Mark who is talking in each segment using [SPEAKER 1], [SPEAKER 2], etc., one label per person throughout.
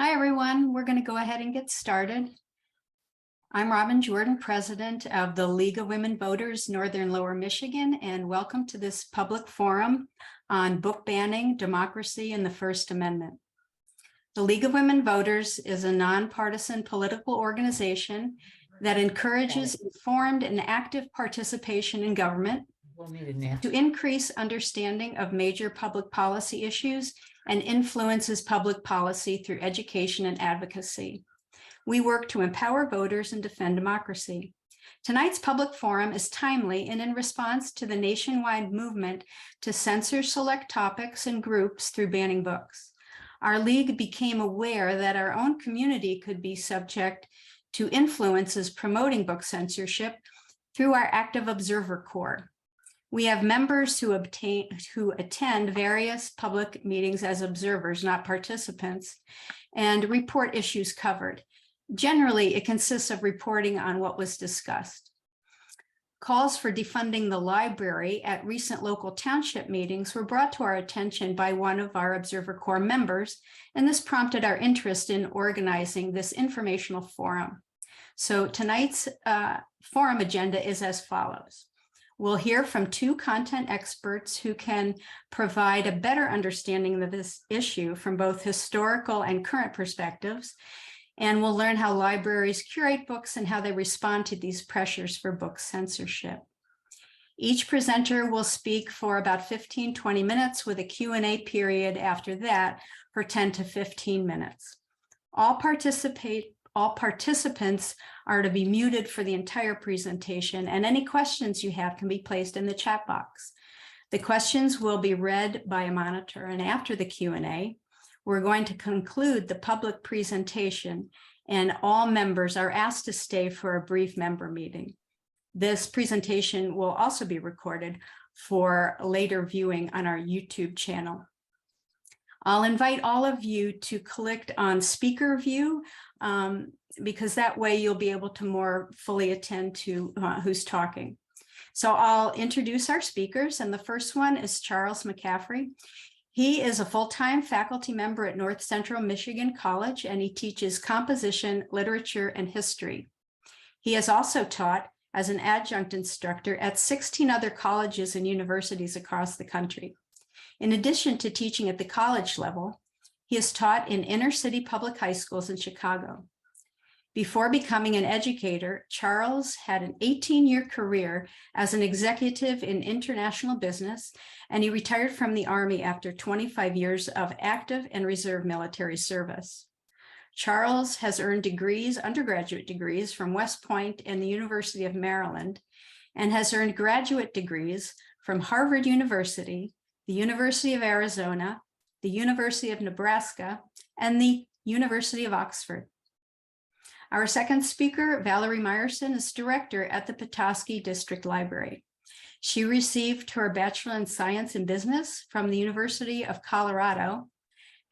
[SPEAKER 1] Hi, everyone. We're going to go ahead and get started. I'm Robin Jordan, president of the League of Women Voters, Northern Lower Michigan, and welcome to this public forum on book banning, democracy, and the First Amendment. The League of Women Voters is a nonpartisan political organization that encourages informed and active participation in government to increase understanding of major public policy issues and influences public policy through education and advocacy. We work to empower voters and defend democracy. Tonight's public forum is timely and in response to the nationwide movement to censor select topics and groups through banning books. Our league became aware that our own community could be subject to influences promoting book censorship through our active observer corps. We have members who attend various public meetings as observers, not participants, and report issues covered. Generally, it consists of reporting on what was discussed. Calls for defunding the library at recent local township meetings were brought to our attention by one of our Observer Corps members, and this prompted our interest in organizing this informational forum. So tonight's forum agenda is as follows. We'll hear from two content experts who can provide a better understanding of this issue from both historical and current perspectives. And we'll learn how libraries curate books and how they respond to these pressures for book censorship. Each presenter will speak for about 15-20 minutes with a Q&A period after that for 10 to 15 minutes. All participants are to be muted for the entire presentation, and any questions you have can be placed in the chat box. The questions will be read by a monitor, and after the Q&A, we're going to conclude the public presentation, and all members are asked to stay for a brief member meeting. This presentation will also be recorded for later viewing on our YouTube channel. I'll invite all of you to click on speaker view because that way you'll be able to more fully attend to who's talking. So I'll introduce our speakers, and the first one is Charles McCaffery. He is a full-time faculty member at North Central Michigan College, and he teaches composition, literature, and history. He has also taught as an adjunct instructor at 16 other colleges and universities across the country. In addition to teaching at the college level, he has taught in inner-city public high schools in Chicago. Before becoming an educator, Charles had an 18-year career as an executive in international business, and he retired from the Army after 25 years of active and reserve military service. Charles has earned degrees, undergraduate degrees from West Point and the University of Maryland, and has earned graduate degrees from Harvard University, the University of Arizona, the University of Nebraska, and the University of Oxford. Our second speaker, Valerie Meyerson, is director at the Petoskey District Library. She received her Bachelor in Science in Business from the University of Colorado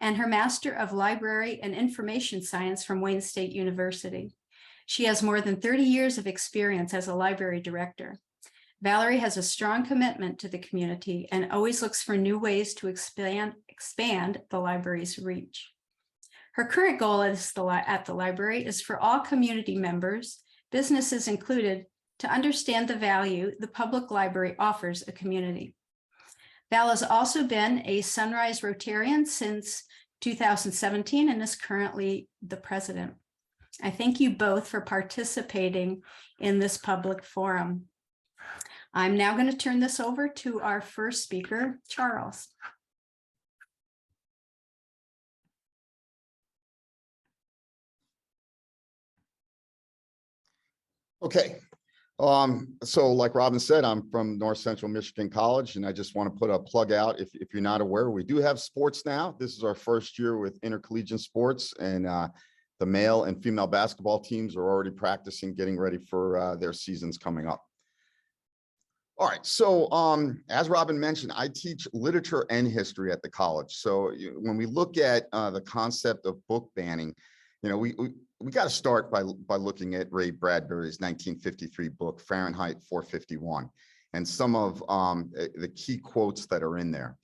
[SPEAKER 1] and her Master of Library and Information Science from Wayne State University. She has more than 30 years of experience as a library director. Valerie has a strong commitment to the community and always looks for new ways to expand the library's reach. Her current goal at the library is for all community members, businesses included, to understand the value the public library offers a community. Val has also been a Sunrise Rotarian since 2017 and is currently the president. I thank you both for participating in this public forum. I'm now going to turn this over to our first speaker, Charles.
[SPEAKER 2] Okay, so like Robin said, I'm from North Central Michigan College, and I just want to put a plug out. If you're not aware, we do have sports now. This is our first year with intercollegiate sports, and the male and female basketball teams are already practicing, getting ready for their seasons coming up. All right, so as Robin mentioned, I teach literature and history at the college. So when we look at the concept of book banning, you know, we got to start by looking at Ray Bradbury's 1953 book, Fahrenheit 451, and some of the key quotes that are in there.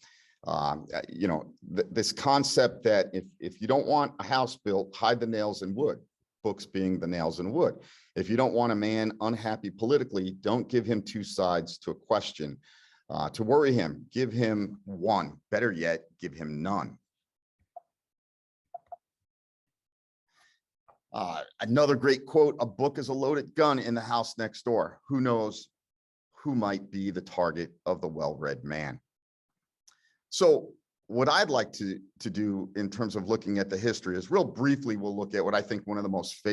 [SPEAKER 2] You know, this concept that if you don't want a house built, hide the nails in wood, books being the nails in wood. If you don't want a man unhappy politically, don't give him two sides to a question. To worry him, give him one. Better yet, give him none. Another great quote, a book is a loaded gun in the house next door. Who knows who might be the target of the well-read man? So what I'd like to do in terms of looking at the history is real briefly, we'll look at what I think one of the most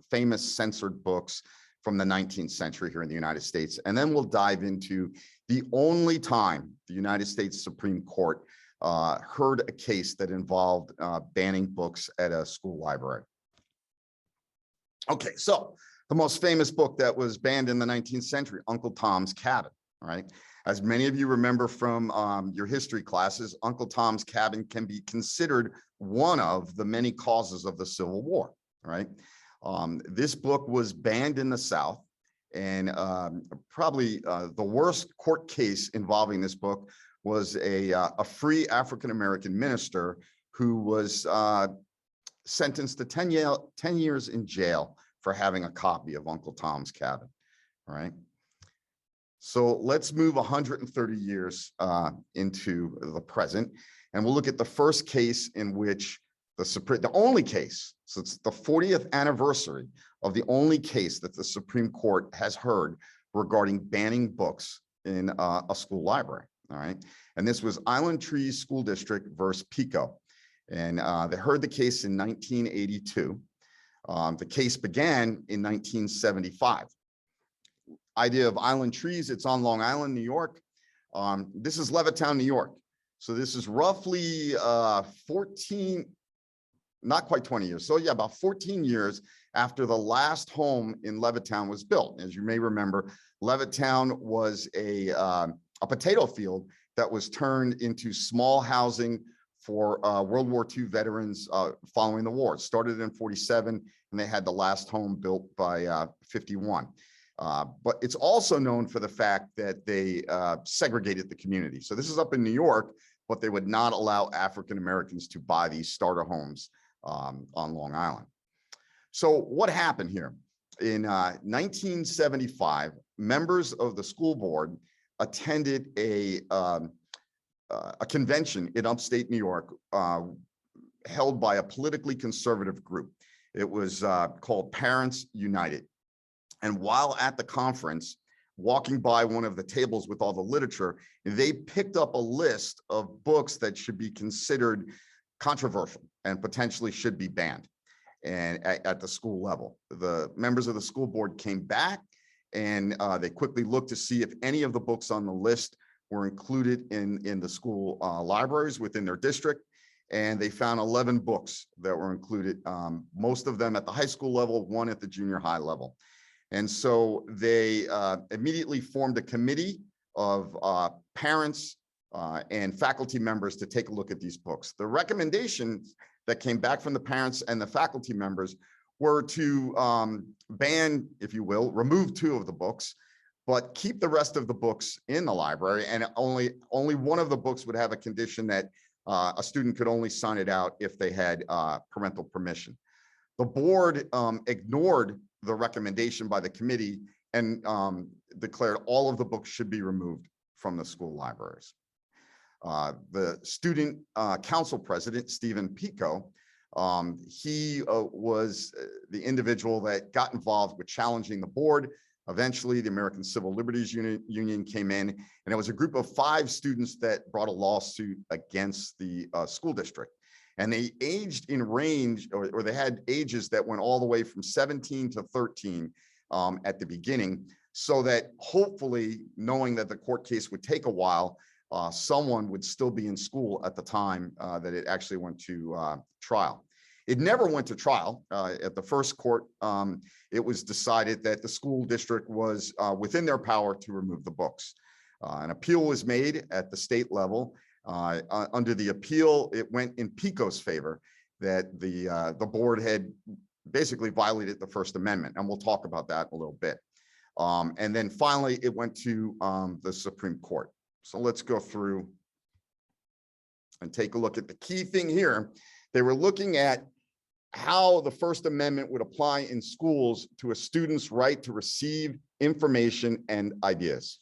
[SPEAKER 2] famous censored books from the 19th century here in the United States. And then we'll dive into the only time the United States Supreme Court heard a case that involved banning books at a school library. Okay, so the most famous book that was banned in the 19th century, Uncle Tom's Cabin, all right? As many of you remember from your history classes, Uncle Tom's Cabin can be considered one of the many causes of the Civil War, right? This book was banned in the South, and probably the worst court case involving this book was a free African-American minister who was sentenced to 10 years in jail for having a copy of Uncle Tom's Cabin, all right? So let's move 130 years into the present, and we'll look at the first case in which the only case, so it's the 40th anniversary of the only case that the Supreme Court has heard regarding banning books in a school library, all right? And this was Island Trees School District versus Pico. And they heard the case in 1982. The case began in 1975. Idea of Island Trees, it's on Long Island, New York. This is Levittown, New York. So this is roughly 14, not quite 20 years. So yeah, about 14 years after the last home in Levittown was built. As you may remember, Levittown was a potato field that was turned into small housing for World War II veterans following the war. It started in 47, and they had the last home built by 51. But it's also known for the fact that they segregated the community. So this is up in New York, but they would not allow African Americans to buy these starter homes on Long Island. So what happened here? In 1975, members of the school board attended a convention in upstate New York held by a politically conservative group. It was called Parents United. And while at the conference, walking by one of the tables with all the literature, they picked up a list of books that should be considered controversial and potentially should be banned and at the school level. The members of the school board came back and they quickly looked to see if any of the books on the list were included in the school libraries within their district. And they found 11 books that were included, most of them at the high school level, one at the junior high level. And so they immediately formed a committee of parents and faculty members to take a look at these books. The recommendations that came back from the parents and the faculty members were to ban, if you will, remove 2 of the books, but keep the rest of the books in the library. And only one of the books would have a condition that a student could only sign it out if they had parental permission. The board ignored the recommendation by the committee and declared all of the books should be removed from the school libraries. The student council president, Stephen Pico, he was the individual that got involved with challenging the board. Eventually, the American Civil Liberties Union came in, and it was a group of 5 students that brought a lawsuit against the school district. And they aged in range, or they had ages that went all the way from 17 to 13 at the beginning, so that hopefully, knowing that the court case would take a while, someone would still be in school at the time that it actually went to trial. It never went to trial. At the first court, it was decided that the school district was within their power to remove the books. An appeal was made at the state level. Under the appeal, it went in Pico's favor that the board had basically violated the First Amendment, and we'll talk about that a little bit. And then finally, it went to the Supreme Court. So let's go through and take a look at the key thing here. They were looking at how the First Amendment would apply in schools to a student's right to receive information and ideas.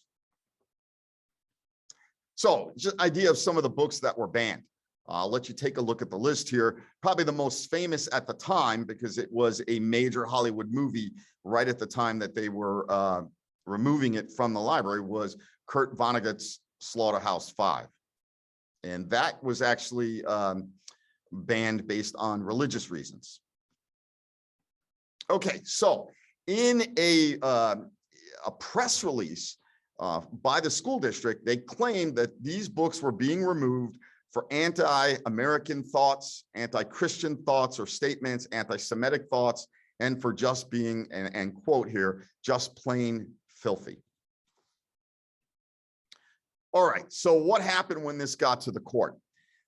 [SPEAKER 2] So just idea of some of the books that were banned. I'll let you take a look at the list here. Probably the most famous at the time, because it was a major Hollywood movie right at the time that they were removing it from the library, was Kurt Vonnegut's Slaughterhouse 5. And that was actually banned based on religious reasons. Okay, so in a press release by the school district, they claimed that these books were being removed for anti-American thoughts, anti-Christian thoughts or statements, anti-Semitic thoughts, and for just being, and quote here, just plain filthy. All right, so what happened when this got to the court?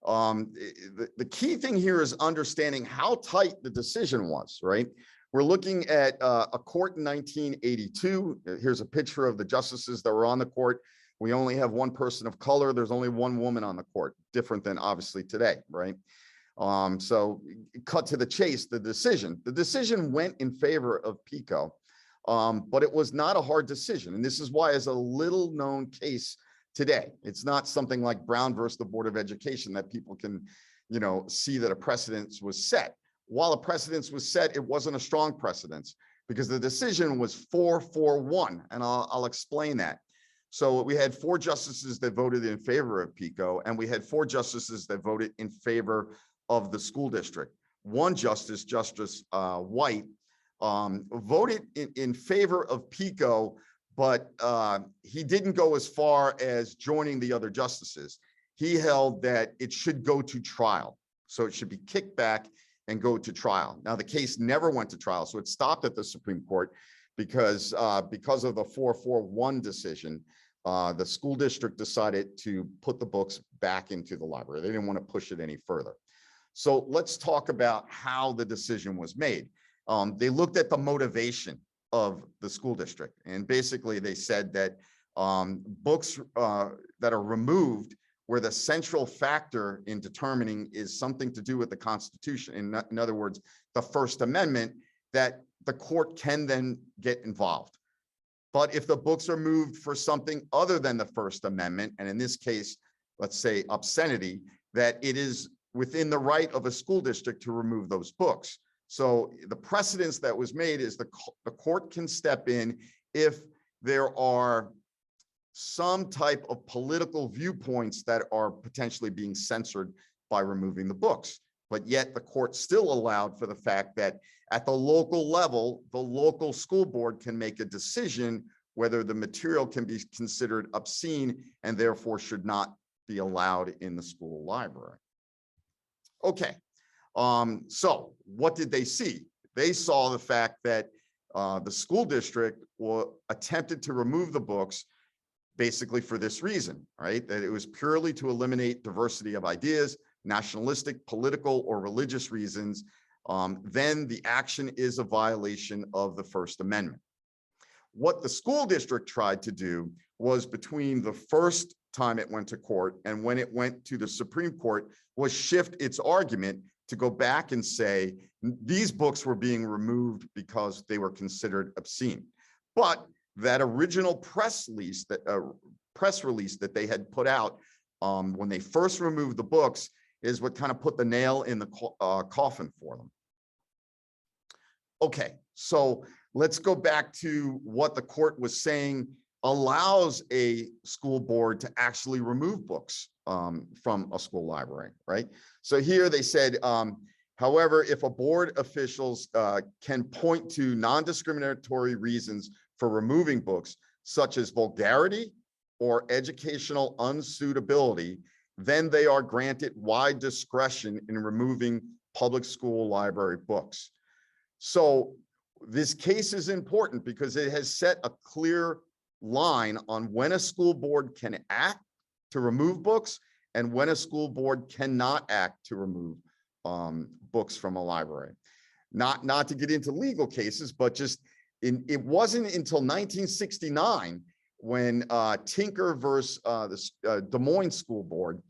[SPEAKER 2] The key thing here is understanding how tight the decision was, right? We're looking at a court in 1982. Here's a picture of the justices that were on the court. We only have one person of color. There's only one woman on the court, different than obviously today, right? So cut to the chase, the decision went in favor of Pico, but it was not a hard decision. And this is why it's a little known case today. It's not something like Brown versus the Board of Education that people can, you know, see that a precedence was set. While a precedence was set, it wasn't a strong precedence because the decision was 4-4-1, and I'll explain that. So we had 4 justices that voted in favor of Pico, and we had 4 justices that voted in favor of the school district. One justice, Justice White, voted in favor of Pico, but he didn't go as far as joining the other justices. He held that it should go to trial. So it should be kicked back and go to trial. Now, the case never went to trial, so it stopped at the Supreme Court because of the 4-4-1 decision. The school district decided to put the books back into the library. They didn't want to push it any further. So let's talk about how the decision was made. They looked at the motivation of the school district, and basically they said that books that are removed where the central factor in determining is something to do with the Constitution, in other words, the First Amendment, that the court can then get involved. But if the books are moved for something other than the First Amendment, and in this case, let's say obscenity, that it is within the right of a school district to remove those books. So the precedence that was made is the court can step in if there are some type of political viewpoints that are potentially being censored by removing the books. But yet the court still allowed for the fact that at the local level, the local school board can make a decision whether the material can be considered obscene and therefore should not be allowed in the school library. Okay, so what did they see? They saw the fact that the school district attempted to remove the books basically for this reason, right? That it was purely to eliminate diversity of ideas, nationalistic, political, or religious reasons. Then the action is a violation of the First Amendment. What the school district tried to do was, between the first time it went to court and when it went to the Supreme Court, was shift its argument to go back and say these books were being removed because they were considered obscene. But that original press release that they had put out when they first removed the books is what kind of put the nail in the coffin for them. Okay, so let's go back to what the court was saying allows a school board to actually remove books from a school library, right? So here they said, however, if a board officials can point to non-discriminatory reasons for removing books, such as vulgarity or educational unsuitability, then they are granted wide discretion in removing public school library books. So this case is important because it has set a clear line on when a school board can act to remove books and when a school board cannot act to remove books from a library. Not to get into legal cases, but just it wasn't until 1969 when Tinker versus the Des Moines School Board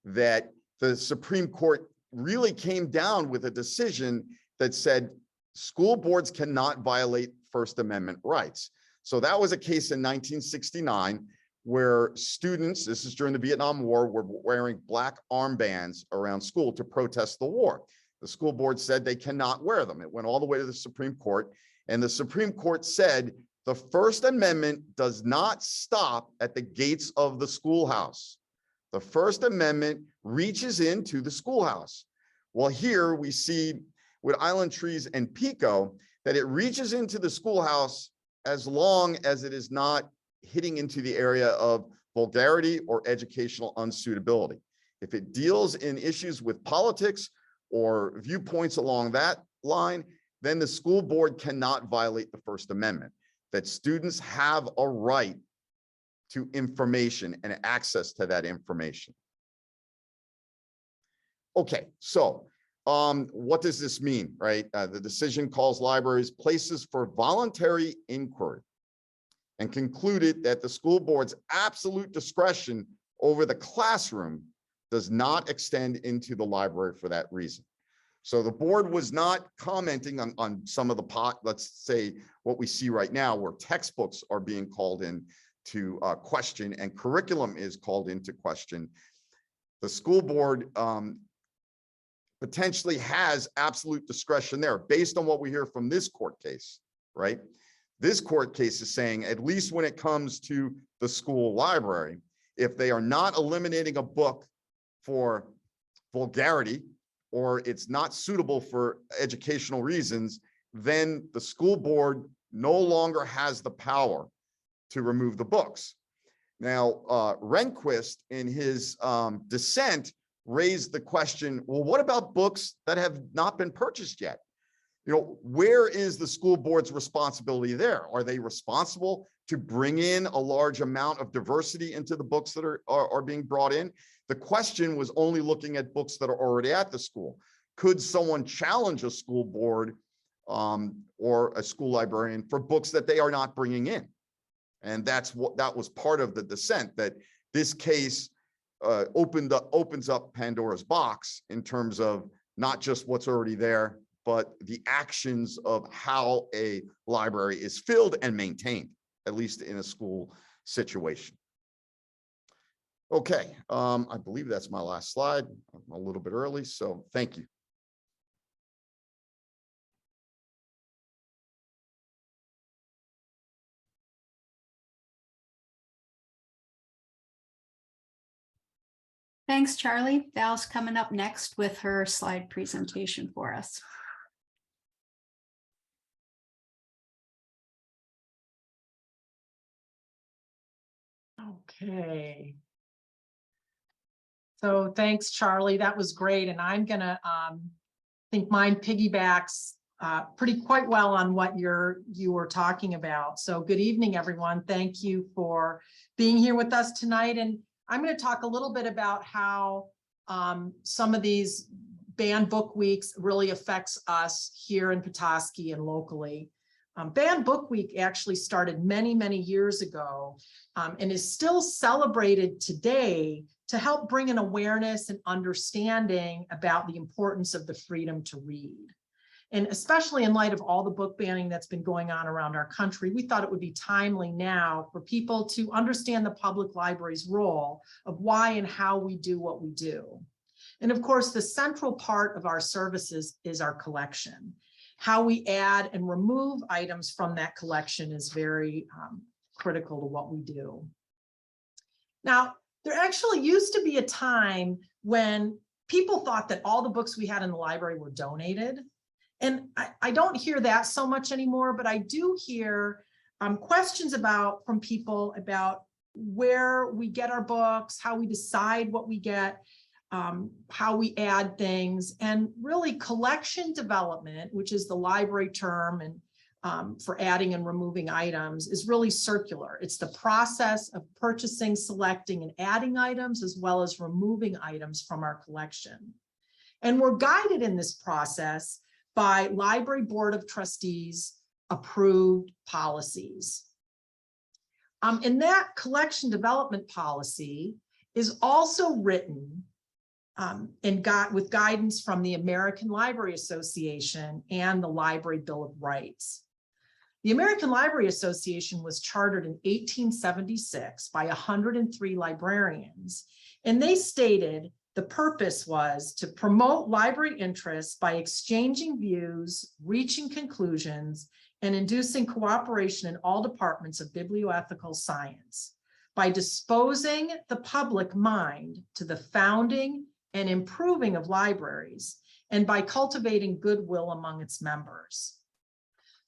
[SPEAKER 2] that the Supreme Court really came down with a decision that said school boards cannot violate First Amendment rights. So that was a case in 1969 where students, this is during the Vietnam War, were wearing black armbands around school to protest the war. The school board said they cannot wear them. It went all the way to the Supreme Court, and the Supreme Court said the First Amendment does not stop at the gates of the schoolhouse. The First Amendment reaches into the schoolhouse. Well, here we see with Island Trees and Pico that it reaches into the schoolhouse as long as it is not hitting into the area of vulgarity or educational unsuitability. If it deals in issues with politics or viewpoints along that line, then the school board cannot violate the First Amendment, that students have a right to information and access to that information. Okay, so what does this mean, right? The decision calls libraries places for voluntary inquiry and concluded that the school board's absolute discretion over the classroom does not extend into the library for that reason. So the board was not commenting on some of the let's say what we see right now where textbooks are being called in to question and curriculum is called into question. The school board potentially has absolute discretion there based on what we hear from this court case, right? This court case is saying, at least when it comes to the school library, if they are not eliminating a book for vulgarity or it's not suitable for educational reasons, then the school board no longer has the power to remove the books. Now, Rehnquist in his dissent raised the question, well, what about books that have not been purchased yet? You know, where is the school board's responsibility there? Are they responsible to bring in a large amount of diversity into the books that are being brought in? The question was only looking at books that are already at the school. Could someone challenge a school board or a school librarian for books that they are not bringing in? And that was part of the dissent, that this case opens up Pandora's box in terms of not just what's already there, but the actions of how a library is filled and maintained, at least in a school situation. Okay, I believe that's my last slide. I'm a little bit early, so thank you.
[SPEAKER 1] Thanks, Charlie. Val's coming up next with her slide presentation for us.
[SPEAKER 3] Okay. So thanks, Charlie. That was great. And I'm gonna think mine piggybacks quite well on what you were talking about. So good evening, everyone. Thank you for being here with us tonight. And I'm going to talk a little bit about how some of these banned book weeks really affects us here in Petoskey and locally. Banned Book Week actually started many, many years ago and is still celebrated today to help bring an awareness and understanding about the importance of the freedom to read. And especially in light of all the book banning that's been going on around our country, we thought it would be timely now for people to understand the public library's role of why and how we do what we do. And of course, the central part of our services is our collection. How we add and remove items from that collection is very critical to what we do. Now, there actually used to be a time when people thought that all the books we had in the library were donated. And I don't hear that so much anymore, but I do hear questions from people about where we get our books, how we decide what we get, how we add things, and really collection development, which is the library term and for adding and removing items, is really circular. It's the process of purchasing, selecting, and adding items, as well as removing items from our collection. And we're guided in this process by Library Board of Trustees approved policies. And that collection development policy is also written with guidance from the American Library Association and the Library Bill of Rights. The American Library Association was chartered in 1876 by 103 librarians, and they stated the purpose was to promote library interests by exchanging views, reaching conclusions, and inducing cooperation in all departments of biblioethical science by disposing the public mind to the founding and improving of libraries, and by cultivating goodwill among its members.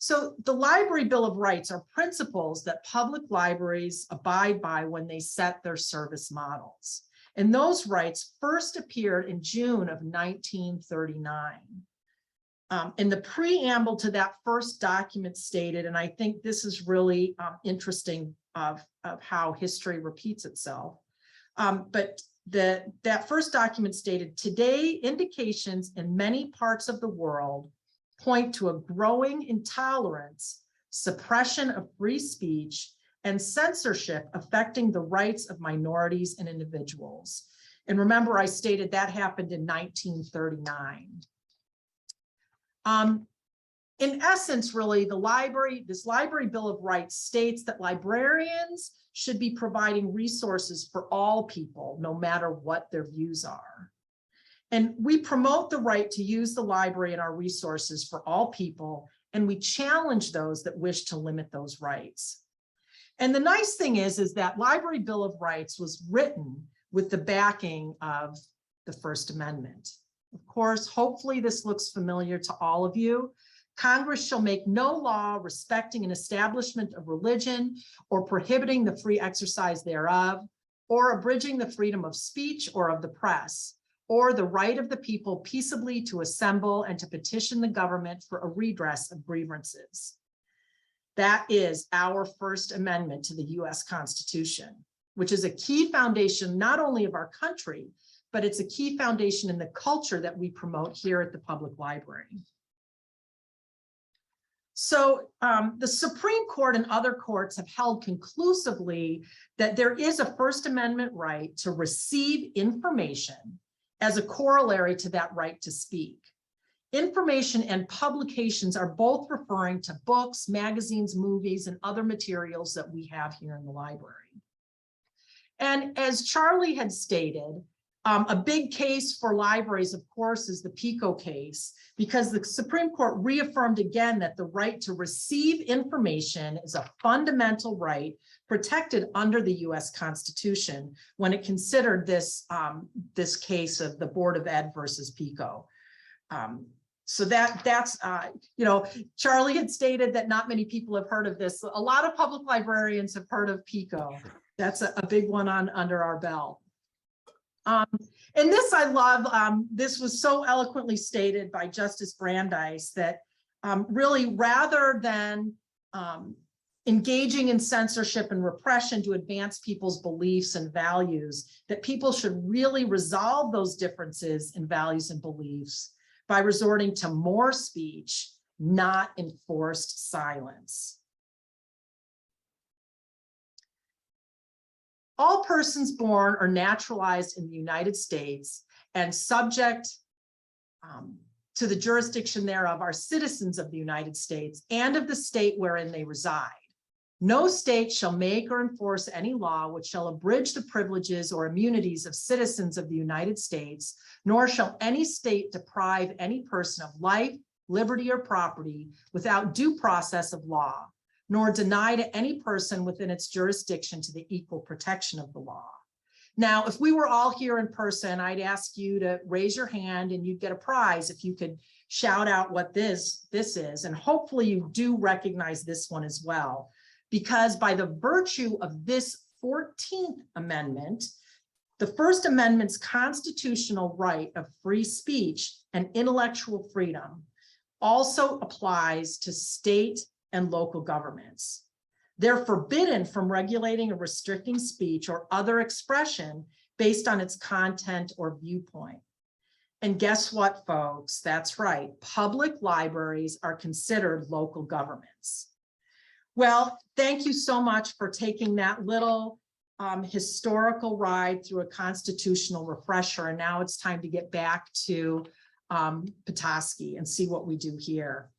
[SPEAKER 3] So the Library Bill of Rights are principles that public libraries abide by when they set their service models. And those rights first appeared in June of 1939. And the preamble to that first document stated, and I think this is really interesting of how history repeats itself, but that first document stated, today indications in many parts of the world point to a growing intolerance, suppression of free speech, and censorship affecting the rights of minorities and individuals. And remember, I stated that happened in 1939. In essence, really, this Library Bill of Rights states that librarians should be providing resources for all people, no matter what their views are. And we promote the right to use the library and our resources for all people, and we challenge those that wish to limit those rights. And the nice thing is that Library Bill of Rights was written with the backing of the First Amendment. Of course, hopefully this looks familiar to all of you. Congress shall make no law respecting an establishment of religion or prohibiting the free exercise thereof, or abridging the freedom of speech or of the press, or the right of the people peaceably to assemble and to petition the government for a redress of grievances. That is our First Amendment to the US Constitution, which is a key foundation not only of our country, but it's a key foundation in the culture that we promote here at the public library. So the Supreme Court and other courts have held conclusively that there is a First Amendment right to receive information as a corollary to that right to speak. Information and publications are both referring to books, magazines, movies, and other materials that we have here in the library. And as Charlie had stated, a big case for libraries, of course, is the Pico case, because the Supreme Court reaffirmed again that the right to receive information is a fundamental right protected under the US Constitution when it considered this, this case of the Board of Ed versus Pico. So that's, you know, Charlie had stated that not many people have heard of this. A lot of public librarians have heard of Pico. That's a big one under our belt. And this I love, this was so eloquently stated by Justice Brandeis that really rather than engaging in censorship and repression to advance people's beliefs and values, that people should really resolve those differences in values and beliefs by resorting to more speech, not enforced silence. All persons born or naturalized in the United States and subject to the jurisdiction thereof are citizens of the United States and of the state wherein they reside. No state shall make or enforce any law which shall abridge the privileges or immunities of citizens of the United States, nor shall any state deprive any person of life, liberty, or property without due process of law, nor deny to any person within its jurisdiction to the equal protection of the law. Now, if we were all here in person, I'd ask you to raise your hand and you'd get a prize if you could shout out what this is. And hopefully you do recognize this one as well, because by the virtue of this 14th Amendment, the First Amendment's constitutional right of free speech and intellectual freedom also applies to state and local governments. They're forbidden from regulating or restricting speech or other expression based on its content or viewpoint. And guess what, folks? That's right. Public libraries are considered local governments. Well, thank you so much for taking that little historical ride through a constitutional refresher, and now it's time to get back to Petoskey and see what we do here.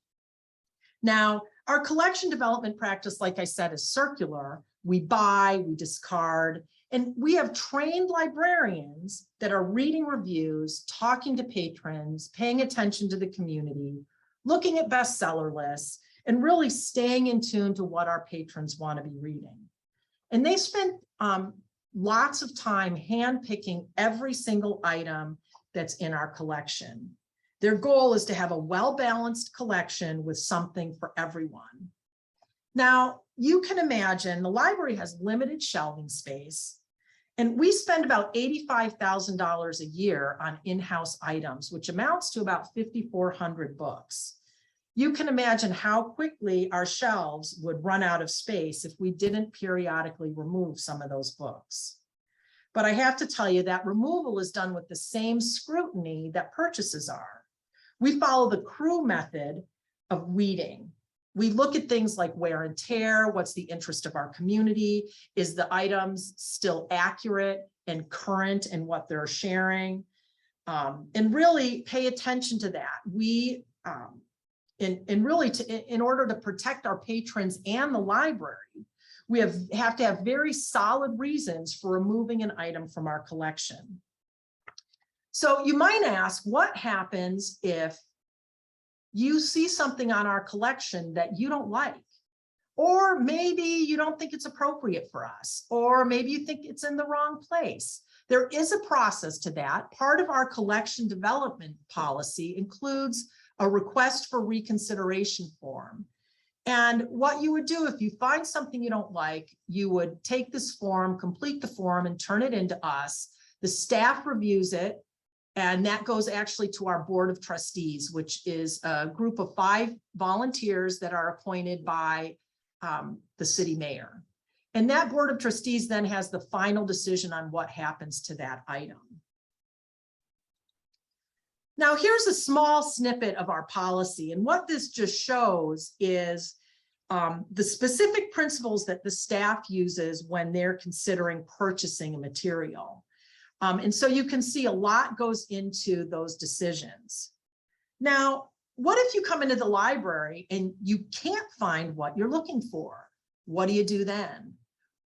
[SPEAKER 3] Now, our collection development practice, like I said, is circular. We buy, we discard, and we have trained librarians that are reading reviews, talking to patrons, paying attention to the community, looking at bestseller lists, and really staying in tune to what our patrons want to be reading. And they spent lots of time handpicking every single item that's in our collection. Their goal is to have a well-balanced collection with something for everyone. Now, you can imagine the library has limited shelving space, and we spend about $85,000 a year on in-house items, which amounts to about 5,400 books. You can imagine how quickly our shelves would run out of space if we didn't periodically remove some of those books. But I have to tell you that removal is done with the same scrutiny that purchases are. We follow the CREW method of weeding. We look at things like wear and tear, what's the interest of our community, is the items still accurate and current in what they're sharing, and really pay attention to that. We, in order to protect our patrons and the library, we have to have very solid reasons for removing an item from our collection. So you might ask, what happens if you see something on our collection that you don't like? Or maybe you don't think it's appropriate for us, or maybe you think it's in the wrong place. There is a process to that. Part of our collection development policy includes a request for reconsideration form. And what you would do if you find something you don't like, you would take this form, complete the form, and turn it into us. The staff reviews it, and that goes actually to our board of trustees, which is a group of 5 volunteers that are appointed by the city mayor. And that board of trustees then has the final decision on what happens to that item. Now, here's a small snippet of our policy. And what this just shows is the specific principles that the staff uses when they're considering purchasing a material. And so you can see a lot goes into those decisions. Now, what if you come into the library and you can't find what you're looking for? What do you do then?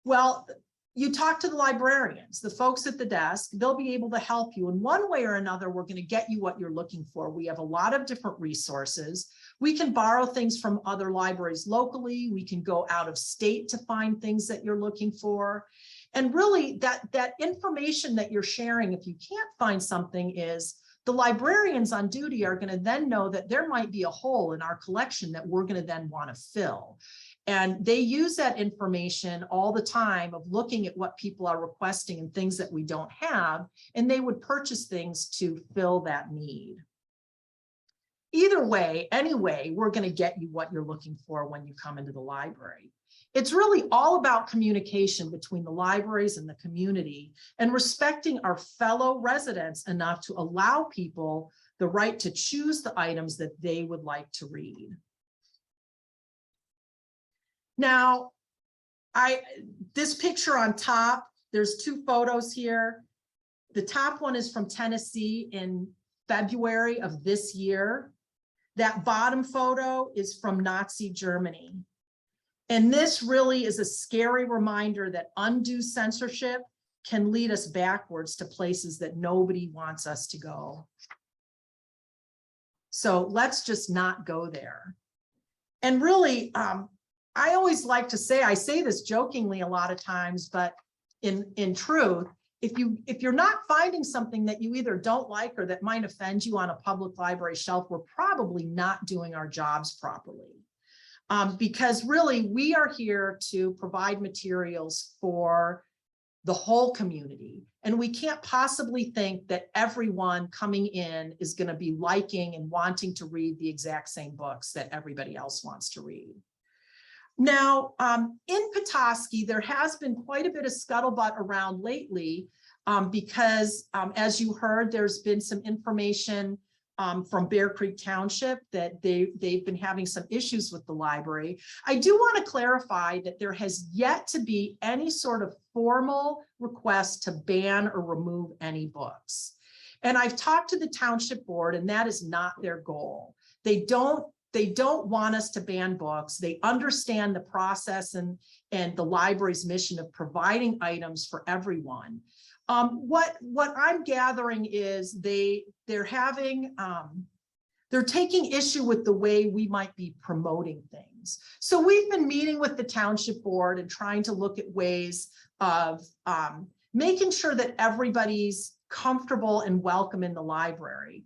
[SPEAKER 3] Well, you talk to the librarians, the folks at the desk. They'll be able to help you in one way or another. We're going to get you what you're looking for. We have a lot of different resources. We can borrow things from other libraries locally. We can go out of state to find things that you're looking for. And really that information that you're sharing, if you can't find something, is the librarians on duty are going to then know that there might be a hole in our collection that we're going to then want to fill. And they use that information all the time of looking at what people are requesting and things that we don't have, and they would purchase things to fill that need. Either way, anyway, we're going to get you what you're looking for when you come into the library. It's really all about communication between the libraries and the community, and respecting our fellow residents enough to allow people the right to choose the items that they would like to read. Now, this picture on top, there's 2 photos here. The top one is from Tennessee in February of this year. That bottom photo is from Nazi Germany. And this really is a scary reminder that undue censorship can lead us backwards to places that nobody wants us to go. So let's just not go there. And really, I always like to say, I say this jokingly a lot of times, but in truth, if you're not finding something that you either don't like or that might offend you on a public library shelf, we're probably not doing our jobs properly. Because really, we are here to provide materials for the whole community. And we can't possibly think that everyone coming in is going to be liking and wanting to read the exact same books that everybody else wants to read. Now, in Petoskey, there has been quite a bit of scuttlebutt around lately because, as you heard, there's been some information from Bear Creek Township that they've been having some issues with the library. I do want to clarify that there has yet to be any sort of formal request to ban or remove any books. And I've talked to the township board, and that is not their goal. They don't want us to ban books. They understand the process and the library's mission of providing items for everyone. What I'm gathering is they're taking issue with the way we might be promoting things. So we've been meeting with the township board and trying to look at ways of making sure that everybody's comfortable and welcome in the library.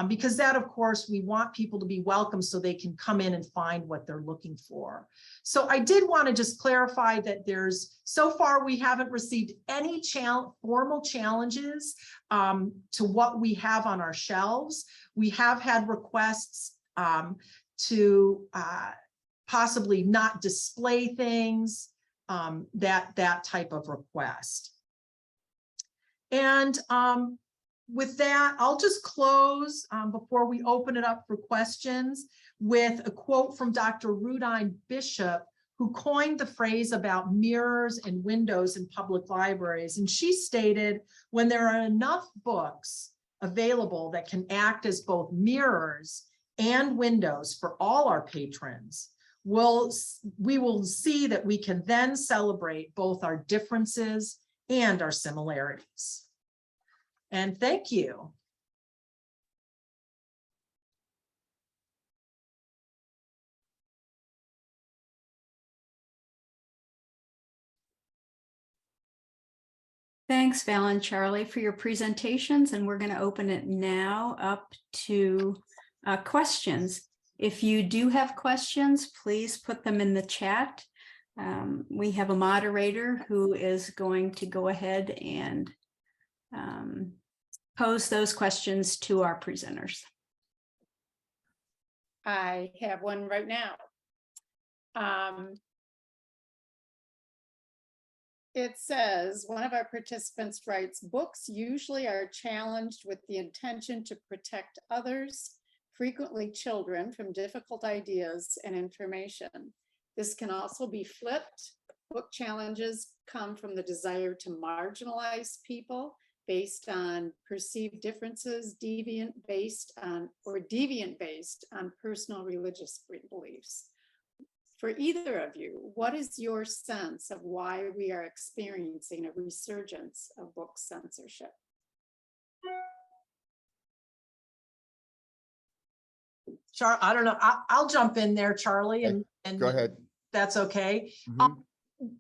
[SPEAKER 3] Because that, of course, we want people to be welcome so they can come in and find what they're looking for. So I did want to just clarify that so far we haven't received any formal challenges to what we have on our shelves. We have had requests to possibly not display things, that type of request. And with that, I'll just close before we open it up for questions with a quote from Dr. Rudine Bishop, who coined the phrase about mirrors and windows in public libraries. And she stated, when there are enough books available that can act as both mirrors and windows for all our patrons, we will see that we can then celebrate both our differences and our similarities. And thank you.
[SPEAKER 1] Thanks, Val and Charlie, for your presentations, and we're going to open it now up to questions. If you do have questions, please put them in the chat. We have a moderator who is going to go ahead and pose those questions to our presenters.
[SPEAKER 4] I have one right now. It says, one of our participants writes, books usually are challenged with the intention to protect others, frequently children, from difficult ideas and information. This can also be flipped. Book challenges come from the desire to marginalize people based on perceived differences, deviant based on personal religious beliefs. For either of you, what is your sense of why we are experiencing a resurgence of book censorship?
[SPEAKER 3] I don't know. I'll jump in there, Charlie, and
[SPEAKER 2] Go ahead.
[SPEAKER 3] That's okay.
[SPEAKER 2] Mm-hmm.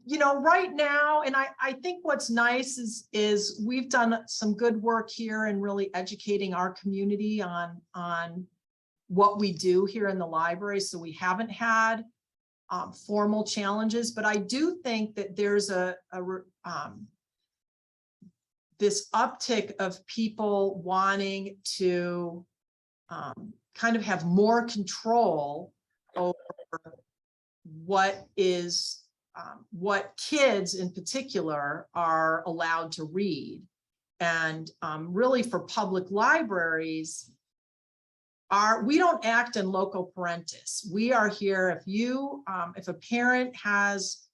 [SPEAKER 3] You know, right now, and I think what's nice is we've done some good work here in really educating our community on what we do here in the library. So we haven't had formal challenges, but I do think that there's this uptick of people wanting to kind of have more control over what kids in particular are allowed to read. And really for public libraries, we don't act in loco parentis. We are here if a parent has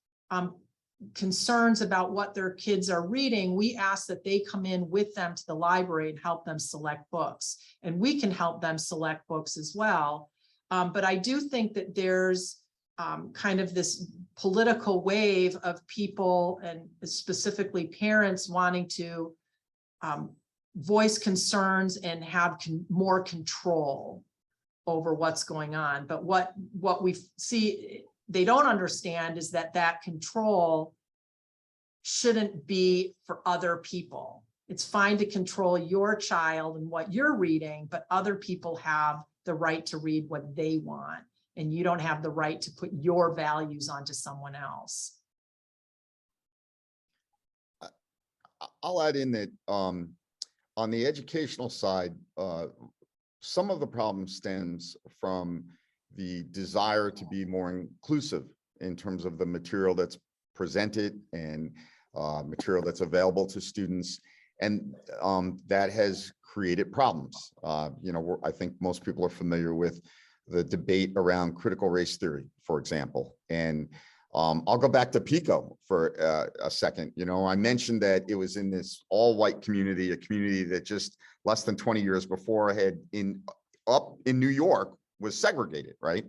[SPEAKER 3] concerns about what their kids are reading, we ask that they come in with them to the library and help them select books. And we can help them select books as well. But I do think that there's kind of this political wave of people, and specifically parents, wanting to voice concerns and have more control over what's going on. But what we see they don't understand is that control shouldn't be for other people. It's fine to control your child and what you're reading, but other people have the right to read what they want, and you don't have the right to put your values onto someone else.
[SPEAKER 2] I'll add in that on the educational side, some of the problem stems from the desire to be more inclusive in terms of the material that's presented and material that's available to students. And that has created problems. I think most people are familiar with the debate around critical race theory, for example. And I'll go back to Pico for a second. I mentioned that it was in this all-white community, a community that just less than 20 years before had up in New York was segregated, right?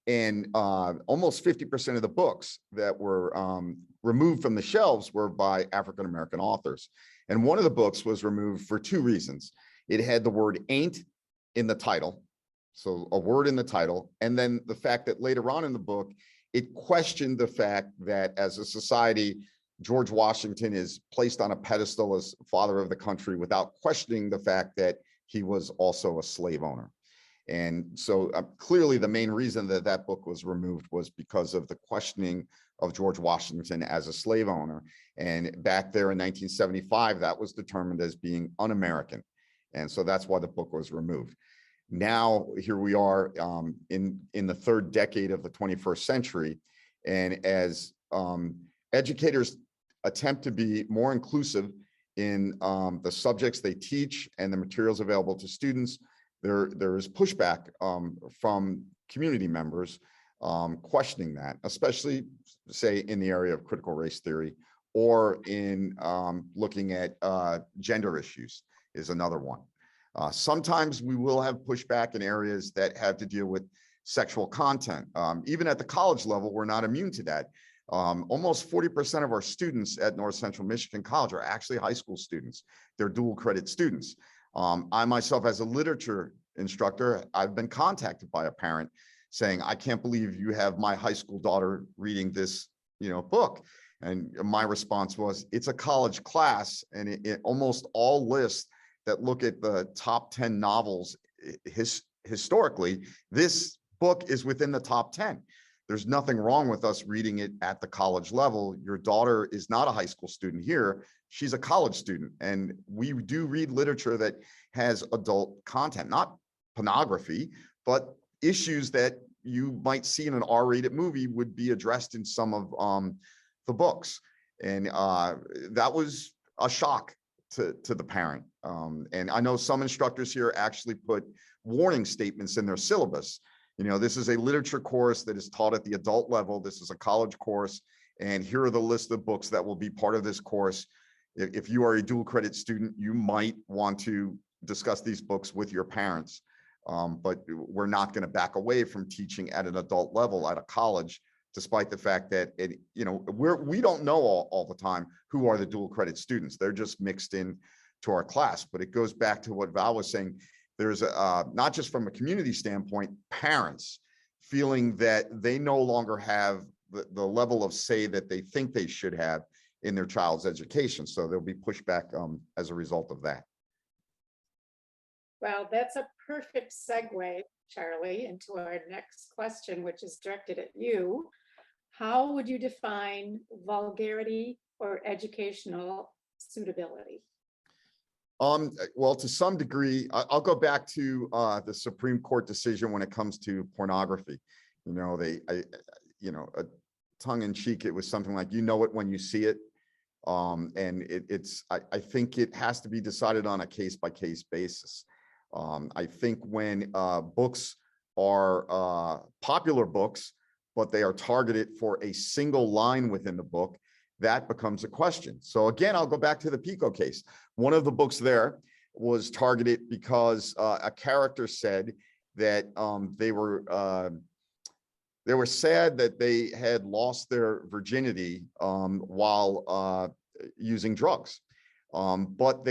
[SPEAKER 2] And almost 50% of the books that were removed from the shelves were by African-American authors. And one of the books was removed for two reasons. It had the word ain't in the title, so a word in the title, and then the fact that later on in the book, it questioned the fact that as a society, George Washington is placed on a pedestal as father of the country without questioning the fact that he was also a slave owner. And so clearly the main reason that that book was removed was because of the questioning of George Washington as a slave owner. And back there in 1975, that was determined as being un-American. And so that's why the book was removed. Now, here we are in the third decade of the 21st century. And as educators attempt to be more inclusive in the subjects they teach and the materials available to students, there is pushback from community members questioning that, especially, say, in the area of critical race theory or in looking at gender issues is another one. Sometimes we will have pushback in areas that have to deal with sexual content. Even at the college level, we're not immune to that. Almost 40% of our students at North Central Michigan College are actually high school students. They're dual credit students. I myself, as a literature instructor, I've been contacted by a parent saying, I can't believe you have my high school daughter reading this, book. And my response was, it's a college class, and it almost all lists that look at the top 10 novels historically. This book is within the top 10. There's nothing wrong with us reading it at the college level. Your daughter is not a high school student here. She's a college student. And we do read literature that has adult content, not pornography, but issues that you might see in an R-rated movie would be addressed in some of the books. And that was a shock to the parent. And I know some instructors here actually put warning statements in their syllabus. This is a literature course that is taught at the adult level. This is a college course, and here are the list of books that will be part of this course. If you are a dual credit student, you might want to discuss these books with your parents, but we're not going to back away from teaching at an adult level at a college, despite the fact that we don't know all the time who are the dual credit students. They're just mixed in to our class. But it goes back to what Val was saying. There's not just from a community standpoint, parents feeling that they no longer have the level of say that they think they should have in their child's education. So there'll be pushback as a result of that.
[SPEAKER 4] Well, that's a perfect segue, Charlie, into our next question, which is directed at you. How would you define vulgarity or educational suitability?
[SPEAKER 2] Well, to some degree, I'll go back to the Supreme Court decision when it comes to pornography. Tongue in cheek, it was something like, it when you see it. And I think it has to be decided on a case-by-case basis. I think when books are popular books, but they are targeted for a single line within the book, that becomes a question. So again, I'll go back to the Pico case. One of the books there was targeted because a character said that they were sad that they had lost their virginity while using drugs. But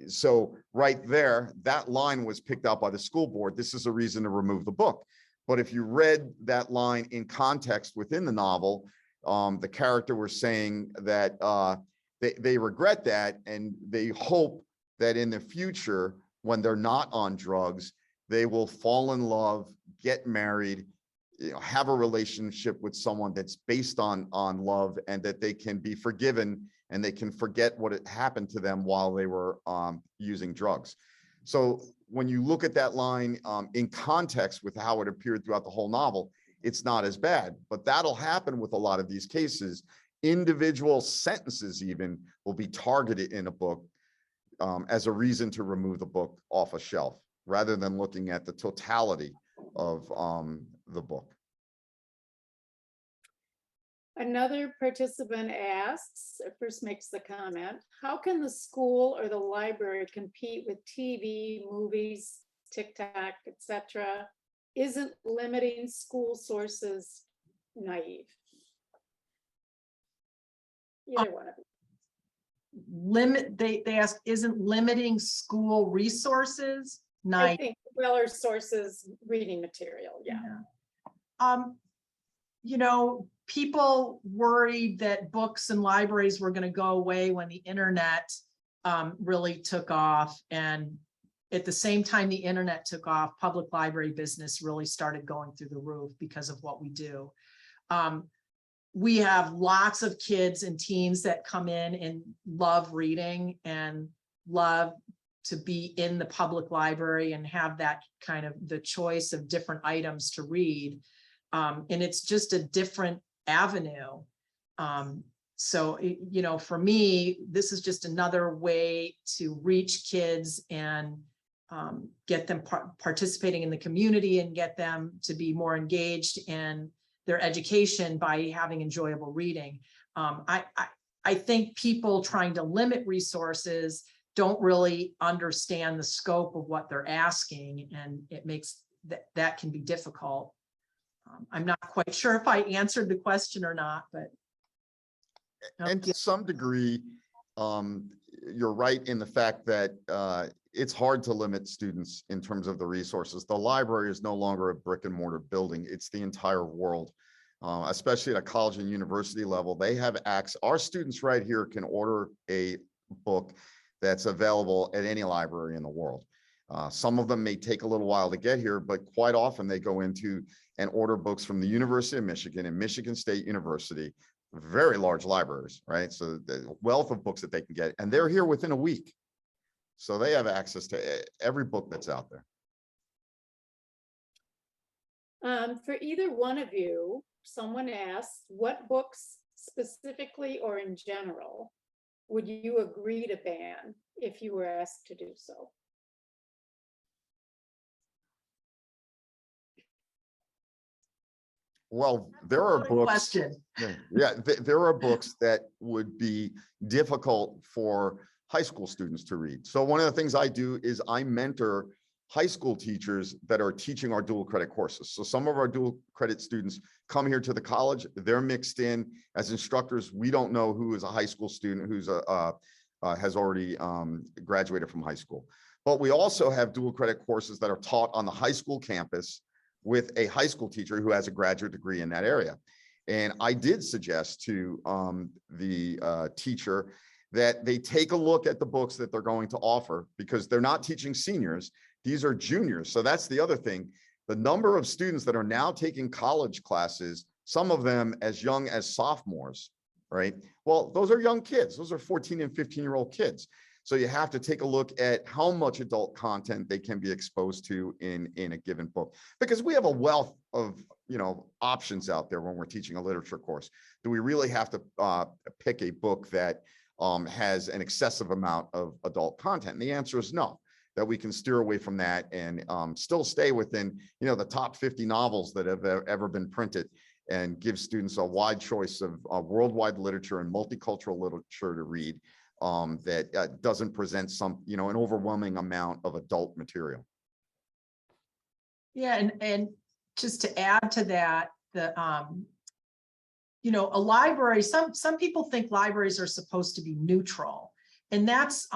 [SPEAKER 2] so right there, that line was picked out by the school board. This is a reason to remove the book. But if you read that line in context within the novel, the character was saying that they regret that, and they hope that in the future, when they're not on drugs, they will fall in love, get married, have a relationship with someone that's based on love, and that they can be forgiven and they can forget what had happened to them while they were using drugs. So when you look at that line in context with how it appeared throughout the whole novel, it's not as bad. But that'll happen with a lot of these cases. Individual sentences even will be targeted in a book as a reason to remove the book off a shelf, rather than looking at the totality of the book.
[SPEAKER 4] Another participant asks, first makes the comment, how can the school or the library compete with TV, movies, TikTok, etc.? Isn't limiting school sources naive? Either one of them.
[SPEAKER 3] They ask, isn't limiting school resources
[SPEAKER 4] I
[SPEAKER 3] nice?
[SPEAKER 4] think Weller sources reading material, yeah.
[SPEAKER 3] You know, people worried that books and libraries were going to go away when the internet really took off. And at the same time the internet took off, public library business really started going through the roof because of what we do. We have lots of kids and teens that come in and love reading and love to be in the public library and have that kind of the choice of different items to read. And it's just a different avenue. So, you know, for me, this is just another way to reach kids and get them participating in the community and get them to be more engaged in their education by having enjoyable reading. I think people trying to limit resources don't really understand the scope of what they're asking, and it makes that can be difficult. I'm not quite sure if I answered the question or not, but.
[SPEAKER 2] And to some degree, you're right in the fact that it's hard to limit students in terms of the resources. The library is no longer a brick and mortar building. It's the entire world, especially at a college and university level. They have access. Our students right here can order a book that's available at any library in the world. Some of them may take a little while to get here, but quite often they go into and order books from the University of Michigan and Michigan State University, very large libraries, right? So the wealth of books that they can get, and they're here within a week. So they have access to every book that's out there.
[SPEAKER 4] For either one of you, someone asked, what books specifically or in general would you agree to ban if you were asked to do so?
[SPEAKER 2] Well, there are books.
[SPEAKER 3] Question.
[SPEAKER 2] Yeah, there are books that would be difficult for high school students to read. So one of the things I do is I mentor high school teachers that are teaching our dual credit courses. So some of our dual credit students come here to the college, they're mixed in as instructors. We don't know who is a high school student who's has already graduated from high school. But we also have dual credit courses that are taught on the high school campus with a high school teacher who has a graduate degree in that area. And I did suggest to the teacher that they take a look at the books that they're going to offer, because they're not teaching seniors, these are juniors. So that's the other thing. The number of students that are now taking college classes, some of them as young as sophomores, right? Well, those are young kids. Those are 14 and 15-year-old kids. So you have to take a look at how much adult content they can be exposed to in a given book, because we have a wealth of, you know, options out there when we're teaching a literature course. Do we really have to pick a book that has an excessive amount of adult content? And the answer is no, that we can steer away from that and still stay within, you know, the top 50 novels that have ever been printed, and give students a wide choice of worldwide literature and multicultural literature to read that doesn't present some, you know, an overwhelming amount of adult material.
[SPEAKER 3] Yeah, and just to add to that, the you know, a library, some people think libraries are supposed to be neutral, and that's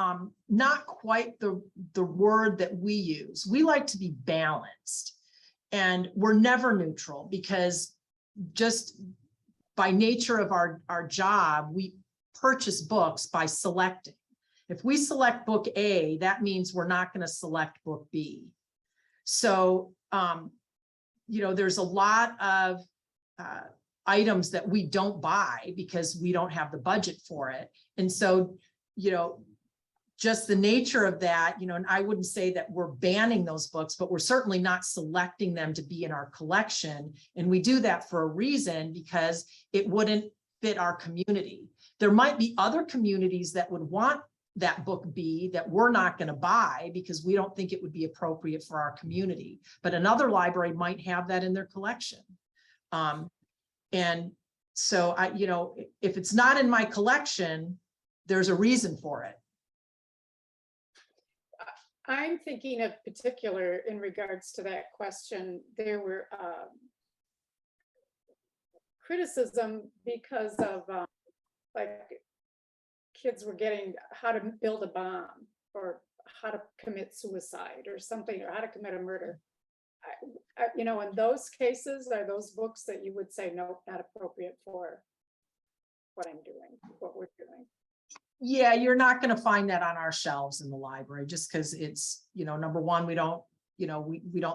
[SPEAKER 3] not quite the word that we use. We like to be balanced, and we're never neutral, because just by nature of our job, we purchase books by selecting. If we select book A, that means we're not going to select book B. So, you know, there's a lot of items that we don't buy because we don't have the budget for it. And so, you know, just the nature of that, you know, and I wouldn't say that we're banning those books, but we're certainly not selecting them to be in our collection. And we do that for a reason, because it wouldn't fit our community. There might be other communities that would want that book be that we're not going to buy because we don't think it would be appropriate for our community, but another library might have that in their collection. And so if it's not in my collection, there's a reason for it.
[SPEAKER 4] I'm thinking of particular in regards to that question, there were criticism because of like kids were getting how to build a bomb or how to commit suicide or something, or how to commit a murder. In those cases, are those books that you would say, no, not appropriate for what I'm doing, what we're doing?
[SPEAKER 3] Yeah, you're not going to find that on our shelves in the library just because it's, number one, we don't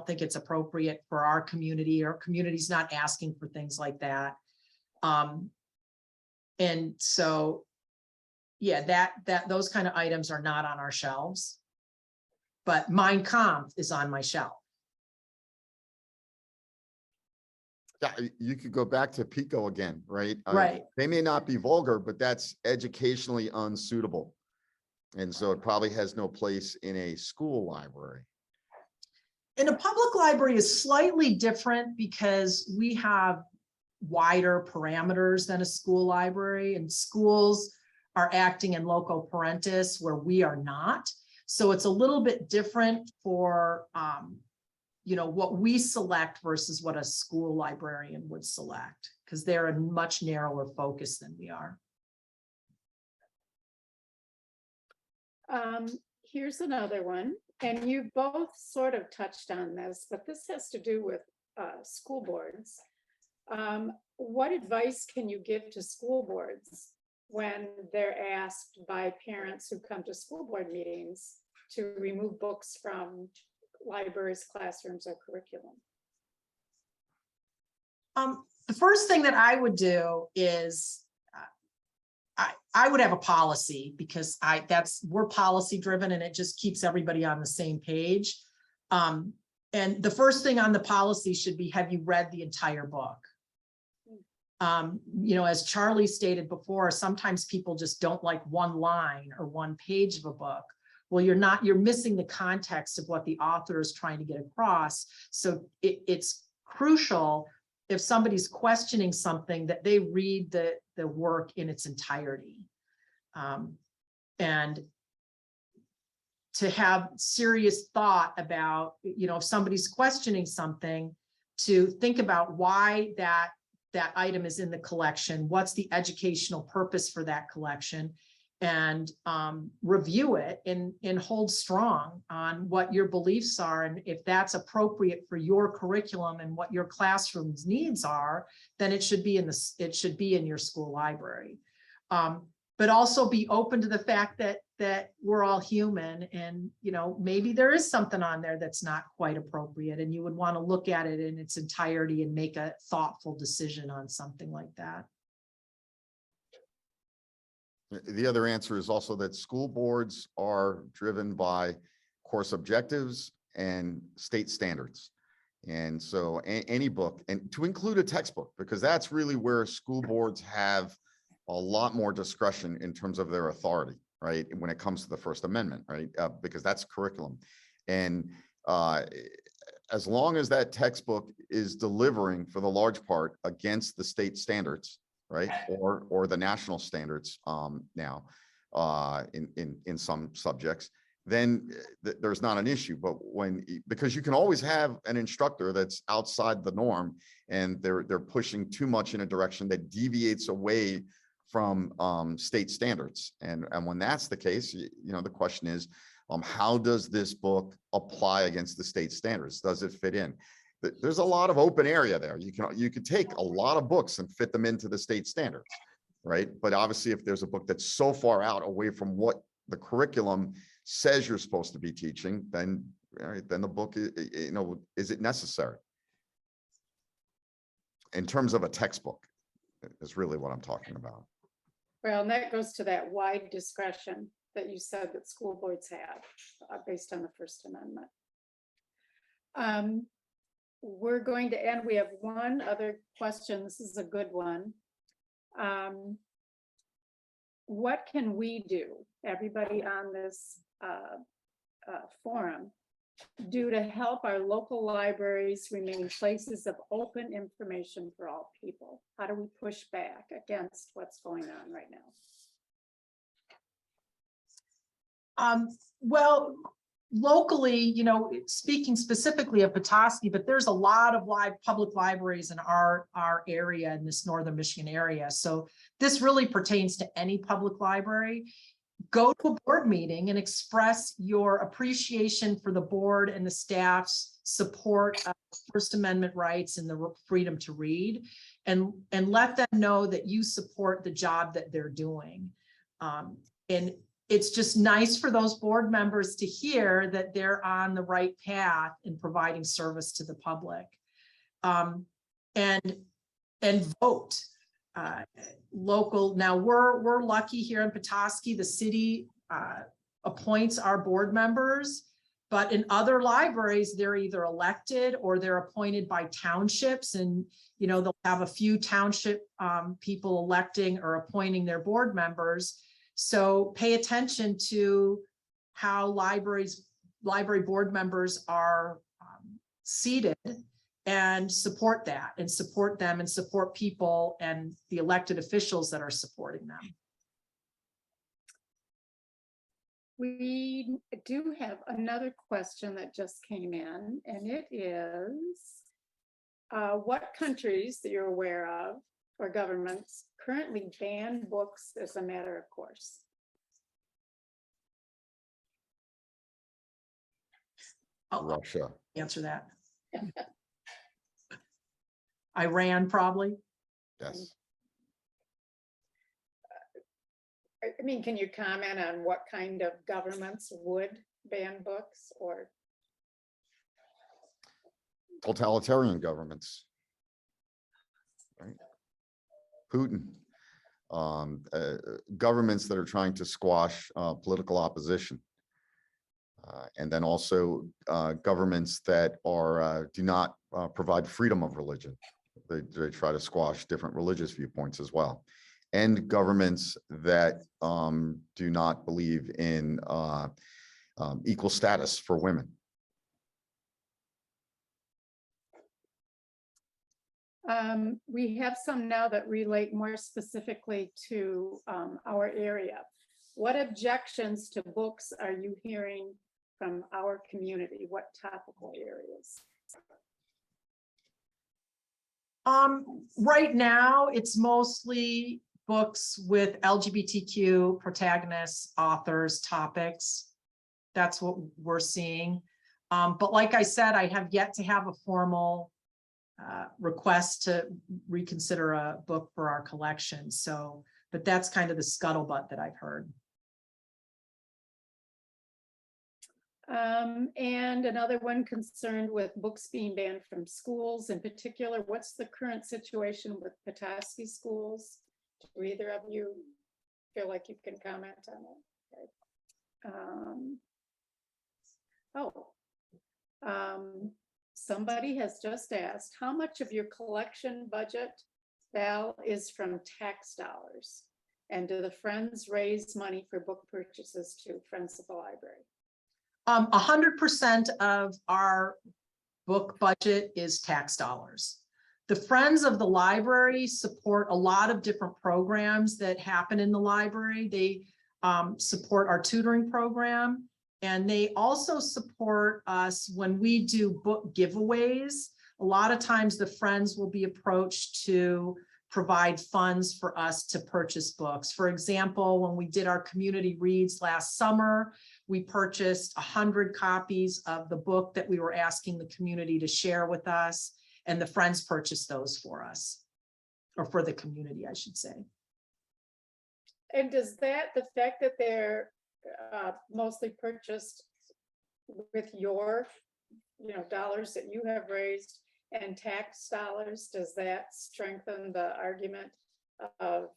[SPEAKER 3] think it's appropriate for our community. Our community's not asking for things like that. And so, yeah, those kind of items are not on our shelves, but Mein Kampf is on my shelf.
[SPEAKER 2] Yeah, you could go back to Pico again, right?
[SPEAKER 3] Right.
[SPEAKER 2] They may not be vulgar, but that's educationally unsuitable. And so it probably has no place in a school library.
[SPEAKER 3] And a public library is slightly different because we have wider parameters than a school library, and schools are acting in loco parentis where we are not. So it's a little bit different for what we select versus what a school librarian would select, because they're a much narrower focus than we are.
[SPEAKER 4] Here's another one, and you both sort of touched on this, but this has to do with school boards. What advice can you give to school boards when they're asked by parents who come to school board meetings to remove books from libraries, classrooms, or curriculum?
[SPEAKER 3] The first thing that I would do is I would have a policy, because we're policy driven and it just keeps everybody on the same page. And the first thing on the policy should be, have you read the entire book? As Charlie stated before, sometimes people just don't like one line or one page of a book. Well, you're missing the context of what the author is trying to get across. So it's crucial, if somebody's questioning something, that they read the work in its entirety. And to have serious thought about, if somebody's questioning something, to think about why that item is in the collection, what's the educational purpose for that collection, and review it and hold strong on what your beliefs are. And if that's appropriate for your curriculum and what your classroom's needs are, then it should be in your school library. But also be open to the fact that we're all human, and maybe there is something on there that's not quite appropriate, and you would want to look at it in its entirety and make a thoughtful decision on something like that.
[SPEAKER 2] The other answer is also that school boards are driven by course objectives and state standards. And so any book, and to include a textbook, because that's really where school boards have a lot more discretion in terms of their authority, right? When it comes to the First Amendment, right? Because that's curriculum. And as long as that textbook is delivering, for the large part, against the state standards, right, or the national standards now in some subjects, then there's not an issue. But because you can always have an instructor that's outside the norm, and they're pushing too much in a direction that deviates away from state standards, and when that's the case, the question is, how does this book apply against the state standards? Does it fit in? There's a lot of open area there. You could take a lot of books and fit them into the state standards, right? But obviously, if there's a book that's so far out away from what the curriculum says you're supposed to be teaching, then the book, is it necessary? In terms of a textbook, is really what I'm talking about.
[SPEAKER 4] Well, and that goes to that wide discretion that you said that school boards have based on the First Amendment. We're going to end. We have one other question. This is a good one. What can we do everybody on this forum do to help our local libraries remain places of open information for all people? How do we push back against what's going on right now?
[SPEAKER 3] Well, locally, you know, speaking specifically of Petoskey, but there's a lot of public libraries in our area, in this northern Michigan area. So this really pertains to any public library. Go to a board meeting and express your appreciation for the board and the staff's support of First Amendment rights and the freedom to read, and let them know that you support the job that they're doing. And it's just nice for those board members to hear that they're on the right path in providing service to the public. And vote. Local. Now we're lucky here in Petoskey. The city appoints our board members, but in other libraries, they're either elected or they're appointed by townships, and you know they'll have a few township people electing or appointing their board members. So pay attention to how library board members are seated, and support that, and support them, and support people and the elected officials that are supporting them.
[SPEAKER 4] We do have another question that just came in, and it is, what countries that you're aware of or governments currently ban books as a matter of course?
[SPEAKER 3] I'll
[SPEAKER 2] Russia.
[SPEAKER 3] answer that. Iran, probably.
[SPEAKER 2] Yes.
[SPEAKER 4] I mean, can you comment on what kind of governments would ban books? Or
[SPEAKER 2] Totalitarian governments. Right. Putin. Governments that are trying to squash political opposition. And then also governments that are do not provide freedom of religion. They try to squash different religious viewpoints as well. And governments that do not believe in equal status for women.
[SPEAKER 4] We have some now that relate more specifically to our area. What objections to books are you hearing from our community? What topical areas?
[SPEAKER 3] Right now, it's mostly books with LGBTQ protagonists, authors, topics. That's what we're seeing. But like I said, I have yet to have a formal request to reconsider a book for our collection. So, but that's kind of the scuttlebutt that I've heard.
[SPEAKER 4] And another one concerned with books being banned from schools in particular. What's the current situation with Petoskey schools? Do either of you feel like you can comment on it? Somebody has just asked, how much of your collection budget, Val, is from tax dollars? And do the Friends raise money for book purchases to Friends of the Library?
[SPEAKER 3] 100% of our book budget is tax dollars. The Friends of the Library support a lot of different programs that happen in the library. They support our tutoring program, and they also support us when we do book giveaways. A lot of times the Friends will be approached to provide funds for us to purchase books. For example, when we did our community reads last summer, we purchased 100 copies of the book that we were asking the community to share with us, and the Friends purchased those for us, or for the community, I should say.
[SPEAKER 4] And does that, the fact that they're mostly purchased with your, dollars that you have raised and tax dollars, does that strengthen the argument of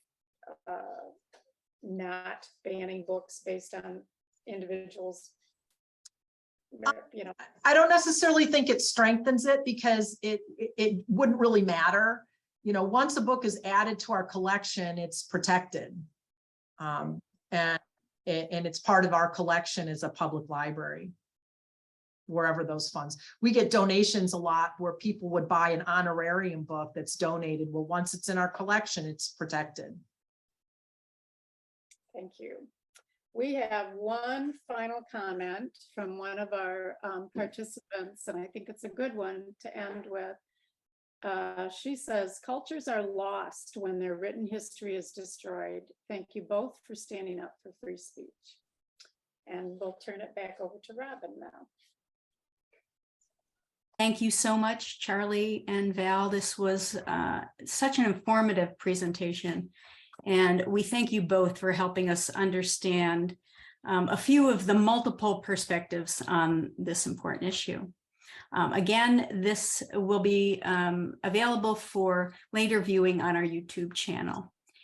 [SPEAKER 4] not banning books based on individuals?
[SPEAKER 3] I don't necessarily think it strengthens it, because it wouldn't really matter. Once a book is added to our collection, it's protected. And And it's part of our collection as a public library, wherever those funds. We get donations a lot where people would buy an honorarium book that's donated. Well, once it's in our collection, it's protected.
[SPEAKER 4] Thank you. We have one final comment from one of our participants, and I think it's a good one to end with. She says, cultures are lost when their written history is destroyed. Thank you both for standing up for free speech. And we'll turn it back over to Robin now.
[SPEAKER 1] Thank you so much, Charlie and Val. This was such an informative presentation. And we thank you both for helping us understand a few of the multiple perspectives on this important issue. Again, this will be available for later viewing on our YouTube channel.